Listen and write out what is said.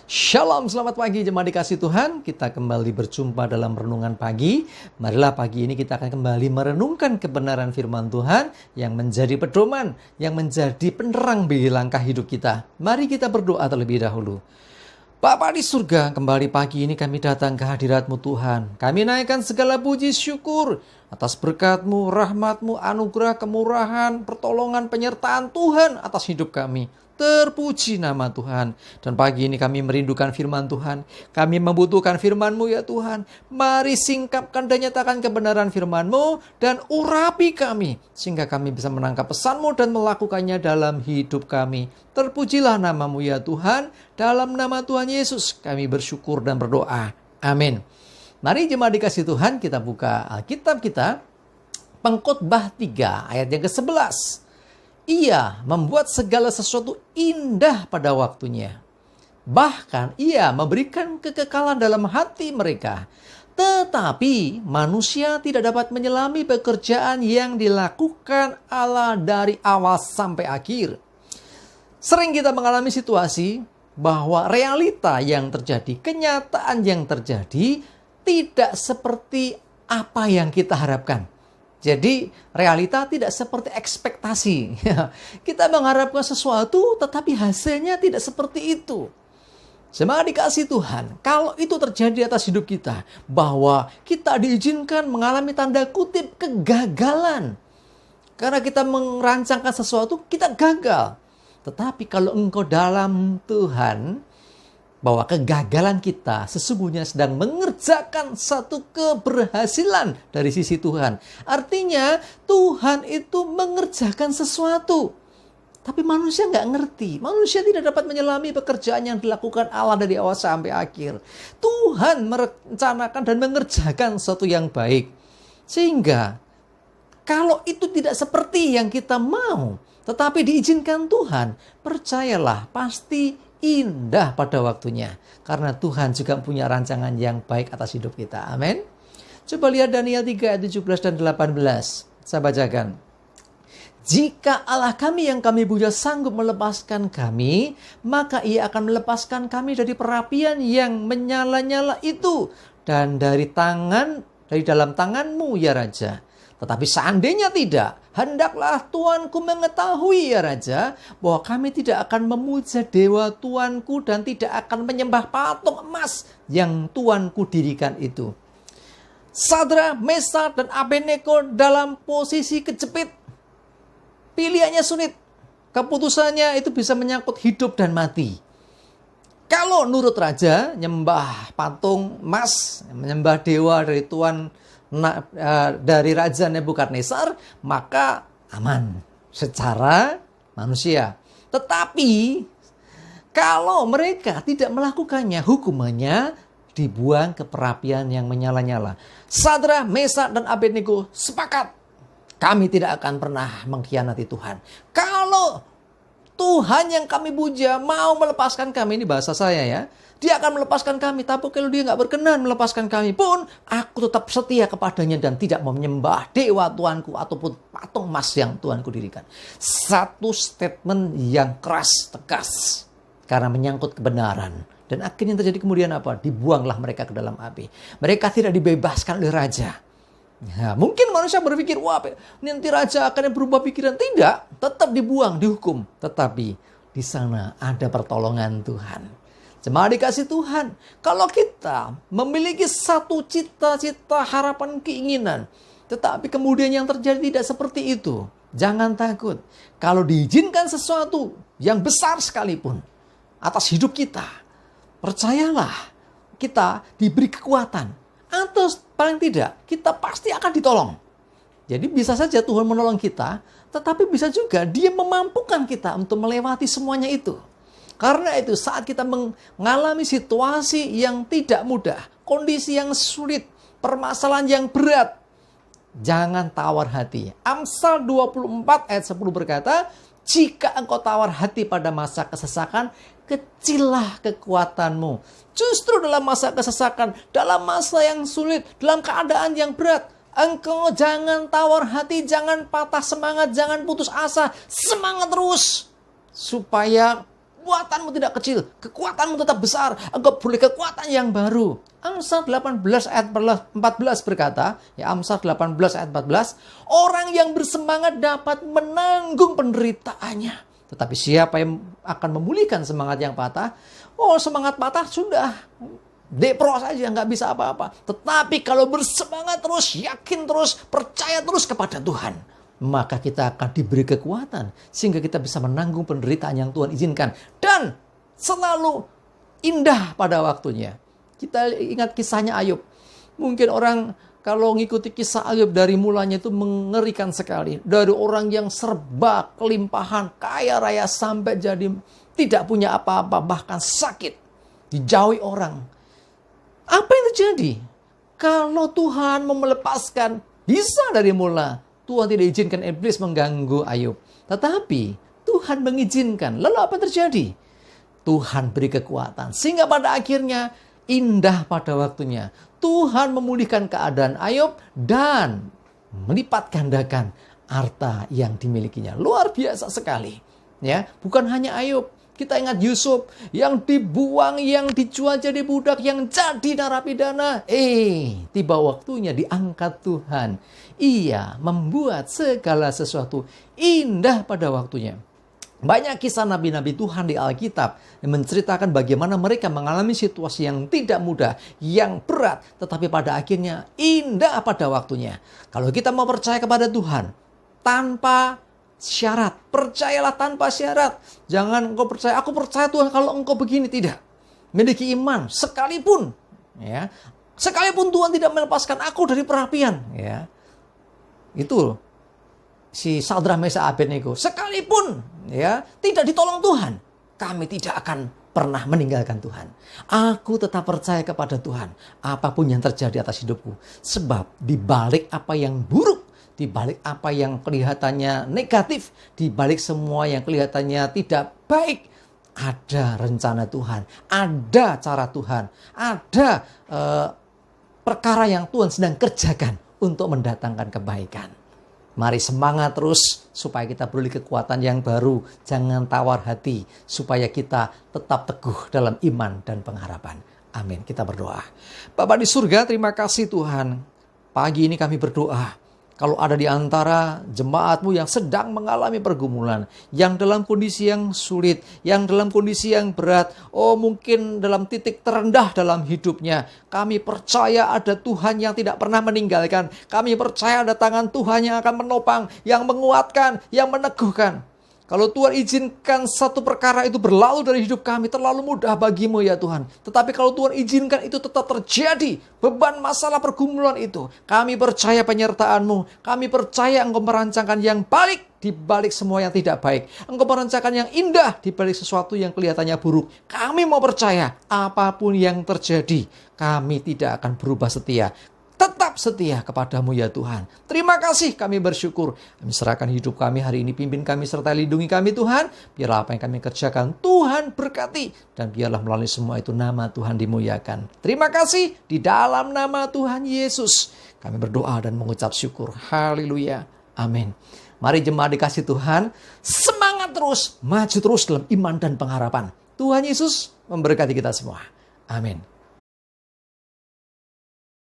Shalom, selamat pagi jemaat dikasih Tuhan. Kita kembali berjumpa dalam renungan pagi. Marilah pagi ini kita akan kembali merenungkan kebenaran firman Tuhan yang menjadi pedoman, yang menjadi penerang bagi langkah hidup kita. Mari kita berdoa terlebih dahulu. Bapa di surga, kembali pagi ini kami datang ke hadirat-Mu Tuhan. Kami naikkan segala puji syukur atas berkat-Mu, rahmat-Mu, anugerah, kemurahan, pertolongan, penyertaan Tuhan atas hidup kami. Terpuji nama Tuhan. Dan pagi ini kami merindukan firman Tuhan. Kami membutuhkan firman-Mu ya Tuhan. Mari singkapkan dan nyatakan kebenaran firman-Mu dan urapi kami, sehingga kami bisa menangkap pesan-Mu dan melakukannya dalam hidup kami. Terpujilah nama-Mu ya Tuhan. Dalam nama Tuhan Yesus kami bersyukur dan berdoa. Amin. Mari jemaat dikasih Tuhan, kita buka Alkitab kita. Pengkhotbah 3 ayat yang ke-11. Ia membuat segala sesuatu indah pada waktunya. Bahkan ia memberikan kekekalan dalam hati mereka. Tetapi manusia tidak dapat menyelami pekerjaan yang dilakukan Allah dari awal sampai akhir. Sering kita mengalami situasi bahwa realita yang terjadi, kenyataan yang terjadi tidak seperti apa yang kita harapkan. Jadi realita tidak seperti ekspektasi. Kita mengharapkan sesuatu tetapi hasilnya tidak seperti itu. Jemaat dikasih Tuhan, kalau itu terjadi atas hidup kita, bahwa kita diizinkan mengalami tanda kutip kegagalan. Karena kita merancangkan sesuatu, kita gagal. Tetapi kalau engkau dalam Tuhan, bahwa kegagalan kita sesungguhnya sedang mengerjakan satu keberhasilan dari sisi Tuhan. Artinya Tuhan itu mengerjakan sesuatu. Tapi manusia nggak ngerti. Manusia tidak dapat menyelami pekerjaan yang dilakukan Allah dari awal sampai akhir. Tuhan merencanakan dan mengerjakan sesuatu yang baik. Sehingga kalau itu tidak seperti yang kita mau, tetapi diizinkan Tuhan, percayalah pasti indah pada waktunya. Karena Tuhan juga punya rancangan yang baik atas hidup kita. Amin. Coba lihat Daniel 3 ayat 17 dan 18. Saya bacakan. Jika Allah kami yang kami puja sanggup melepaskan kami, maka ia akan melepaskan kami dari perapian yang menyala-nyala itu dan dari dalam tanganmu ya Raja. Tetapi seandainya tidak, hendaklah Tuanku mengetahui ya Raja, bahwa kami tidak akan memuja dewa Tuanku dan tidak akan menyembah patung emas yang Tuanku dirikan itu. Sadrak, Mesak, dan Abednego dalam posisi kejepit. Pilihannya sulit. Keputusannya itu bisa menyangkut hidup dan mati. Kalau nurut Raja, menyembah patung emas, menyembah dewa dari Raja Nebukadnezar, maka aman secara manusia. Tetapi kalau mereka tidak melakukannya, hukumannya dibuang ke perapian yang menyala-nyala. Sadrak, Mesak, dan Abednego sepakat, kami tidak akan pernah mengkhianati Tuhan. Kalau Tuhan yang kami puja mau melepaskan kami, ini bahasa saya ya, Dia akan melepaskan kami. Tapi kalau dia nggak berkenan melepaskan kami pun, aku tetap setia kepadanya dan tidak mau menyembah dewa Tuanku ataupun patung emas yang Tuanku dirikan. Satu statement yang keras, tegas. Karena menyangkut kebenaran. Dan akhirnya terjadi kemudian apa? Dibuanglah mereka ke dalam api. Mereka tidak dibebaskan oleh raja. Ya, mungkin manusia berpikir, wah nanti raja akan berubah pikiran. Tidak, tetap dibuang, dihukum. Tetapi di sana ada pertolongan Tuhan. Jemaat dikasih Tuhan, kalau kita memiliki satu cita-cita, harapan, keinginan, tetapi kemudian yang terjadi tidak seperti itu, jangan takut. Kalau diizinkan sesuatu yang besar sekalipun atas hidup kita, percayalah kita diberi kekuatan. Atau paling tidak, kita pasti akan ditolong. Jadi bisa saja Tuhan menolong kita, tetapi bisa juga Dia memampukan kita untuk melewati semuanya itu. Karena itu saat kita mengalami situasi yang tidak mudah, kondisi yang sulit, permasalahan yang berat, jangan tawar hati. Amsal 24 ayat 10 berkata, jika engkau tawar hati pada masa kesesakan, kecillah kekuatanmu. Justru dalam masa kesesakan, dalam masa yang sulit, dalam keadaan yang berat, engkau jangan tawar hati, jangan patah semangat, jangan putus asa. Semangat terus supaya kekuatanmu tidak kecil, kekuatanmu tetap besar, engkau boleh kekuatan yang baru. Amsal 18 ayat 14 berkata, ya Amsal 18 ayat 14, orang yang bersemangat dapat menanggung penderitaannya. Tetapi siapa yang akan memulihkan semangat yang patah? Oh, semangat patah sudah depro saja, nggak bisa apa-apa. Tetapi kalau bersemangat terus, yakin terus, percaya terus kepada Tuhan, maka kita akan diberi kekuatan sehingga kita bisa menanggung penderitaan yang Tuhan izinkan. Dan selalu indah pada waktunya. Kita ingat kisahnya Ayub. Mungkin orang kalau ngikuti kisah Ayub dari mulanya itu mengerikan sekali. Dari orang yang serba kelimpahan, kaya raya sampai jadi tidak punya apa-apa, bahkan sakit, dijauhi orang. Apa yang terjadi? Kalau Tuhan mau melepaskan, bisa dari mula. Tuhan tidak izinkan iblis mengganggu Ayub. Tetapi Tuhan mengizinkan. Lalu apa terjadi? Tuhan beri kekuatan. Sehingga pada akhirnya indah pada waktunya. Tuhan memulihkan keadaan Ayub dan melipat gandakan harta yang dimilikinya. Luar biasa sekali. Ya, bukan hanya Ayub. Kita ingat Yusuf yang dibuang, yang dijual jadi budak, yang jadi narapidana. Tiba waktunya diangkat Tuhan. Ia membuat segala sesuatu indah pada waktunya. Banyak kisah nabi-nabi Tuhan di Alkitab yang menceritakan bagaimana mereka mengalami situasi yang tidak mudah, yang berat, tetapi pada akhirnya indah pada waktunya. Kalau kita mau percaya kepada Tuhan tanpa syarat, percayalah tanpa syarat. Jangan engkau percaya, aku percaya Tuhan kalau engkau begini, tidak. Miliki iman sekalipun, ya. Sekalipun Tuhan tidak melepaskan aku dari perapian, ya. Itu si Sadrak Mesyak Abednego, sekalipun ya tidak ditolong Tuhan, kami tidak akan pernah meninggalkan Tuhan. Aku tetap percaya kepada Tuhan apapun yang terjadi atas hidupku. Sebab di balik apa yang buruk, di balik apa yang kelihatannya negatif, di balik semua yang kelihatannya tidak baik, ada rencana Tuhan, ada cara Tuhan, ada perkara yang Tuhan sedang kerjakan untuk mendatangkan kebaikan. Mari semangat terus supaya kita beroleh kekuatan yang baru. Jangan tawar hati supaya kita tetap teguh dalam iman dan pengharapan. Amin. Kita berdoa. Bapa di surga, terima kasih Tuhan. Pagi ini kami berdoa. Kalau ada di antara jemaat-Mu yang sedang mengalami pergumulan, yang dalam kondisi yang sulit, yang dalam kondisi yang berat, mungkin dalam titik terendah dalam hidupnya, kami percaya ada Tuhan yang tidak pernah meninggalkan. Kami percaya ada tangan Tuhan yang akan menopang, yang menguatkan, yang meneguhkan. Kalau Tuhan izinkan satu perkara itu berlalu dari hidup kami, terlalu mudah bagimu ya Tuhan. Tetapi kalau Tuhan izinkan itu tetap terjadi, beban masalah pergumulan itu, kami percaya penyertaan-Mu. Kami percaya Engkau merancangkan yang baik di balik semua yang tidak baik. Engkau merancangkan yang indah di balik sesuatu yang kelihatannya buruk. Kami mau percaya apapun yang terjadi, kami tidak akan berubah setia. Tetap setia kepadamu ya Tuhan. Terima kasih, kami bersyukur. Kami serahkan hidup kami hari ini. Pimpin kami serta lindungi kami Tuhan. Biarlah apa yang kami kerjakan Tuhan berkati. Dan biarlah melalui semua itu nama Tuhan dimuliakan. Terima kasih di dalam nama Tuhan Yesus. Kami berdoa dan mengucap syukur. Haleluya. Amin. Mari jemaat dikasih Tuhan. Semangat terus. Maju terus dalam iman dan pengharapan. Tuhan Yesus memberkati kita semua. Amin.